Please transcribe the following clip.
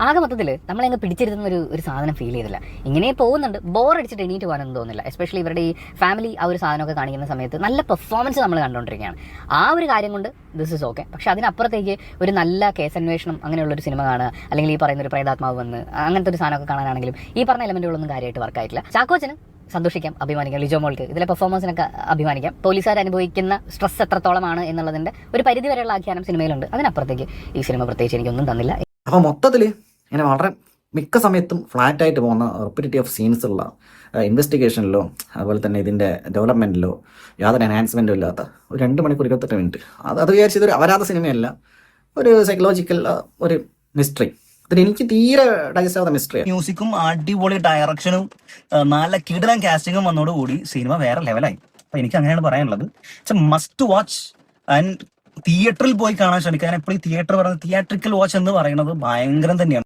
ആകെ മൊത്തത്തിൽ നമ്മളെ പിടിച്ചിരുന്ന ഒരു സാധനം ഫീൽ ചെയ്തില്ല. ഇങ്ങനെ പോകുന്നുണ്ട്, ബോർ അടിച്ചിട്ട് എണീറ്റ് പോകാനൊന്നും തോന്നില്ല. എസ്പെഷ്യലി ഇവരുടെ ഈ ഫാമിലി ആ ഒരു സാധനമൊക്കെ കാണിക്കുന്ന സമയത്ത് നല്ല പെർഫോമൻസ് നമ്മൾ കണ്ടുകൊണ്ടിരിക്കുകയാണ്. ആ ഒരു കാര്യം കൊണ്ട് ദിസ് ഇസ് ഓക്കെ. പക്ഷെ അതിനപ്പുറത്തേക്ക് ഒരു നല്ല കേസ് അന്വേഷണം അങ്ങനെയുള്ളൊരു സിനിമ കാണുക, അല്ലെങ്കിൽ ഈ പറയുന്ന ഒരു പ്രേതാത്മാവ് വന്ന് അങ്ങനത്തെ ഒരു സാധനമൊക്കെ കാണാനാണെങ്കിലും ഈ പറഞ്ഞ എലമെന്റുകളൊന്നും കാര്യമായിട്ട് വർക്കായിട്ടില്ല. ചാക്കോച്ചന് സന്തോഷിക്കാം, അഭിമാനിക്കാം. ലിജോ മോൾക്ക് ഇതിലെ പെർഫോമൻസിനൊക്കെ അഭിമാനിക്കാം. പോലീസുകാർ അനുഭവിക്കുന്ന സ്ട്രെസ് എത്രത്തോളമാണ് എന്നുള്ളതിന്റെ ഒരു പരിധി വരെയുള്ള ആഖ്യാനം സിനിമയിലുണ്ട്. അതിനപ്പുറത്തേക്ക് ഈ സിനിമ പ്രത്യേകിച്ച് എനിക്കൊന്നും തന്നില്ല. അപ്പോൾ മൊത്തത്തിൽ ഇങ്ങനെ വളരെ മിക്ക സമയത്തും ഫ്ലാറ്റായിട്ട് പോകുന്ന റിപ്പീറ്റേറ്റീവ് ഓഫ് സീൻസ് ഉള്ള ഇൻവെസ്റ്റിഗേഷനിലോ അതുപോലെ തന്നെ ഇതിൻ്റെ ഡെവലപ്മെൻറ്റിലോ യാതൊരു എൻഹാൻസ്മെൻറ്റും ഇല്ലാത്ത ഒരു 2 മണിക്കൂർ 28 മിനിറ്റ് അത് വിചാരിച്ചത് ഒരു അപരാധ സിനിമയല്ല, ഒരു സൈക്കോളജിക്കൽ ഒരു മിസ്റ്ററി. എനിക്ക് തീരെ ഡൈജസ്റ്റ് ആവുന്ന മിസ്റ്ററി. മ്യൂസിക്കും അടിപൊളി ഡയറക്ഷനും നല്ല കിടിലൻ കാസ്റ്റിംഗും വന്നതോടുകൂടി സിനിമ വേറെ ലെവലായി. അപ്പൊ എനിക്ക് അങ്ങനെയാണ് പറയാനുള്ളത്. മസ്റ്റ് വാച്ച് ആൻഡ് തിയേറ്ററിൽ പോയി കാണാൻ ശ്രമിക്കാൻ. എപ്പോഴും തിയേറ്ററിക്കൽ വാച്ച് എന്ന് പറയുന്നത് ഭയങ്കരം തന്നെയാണ്.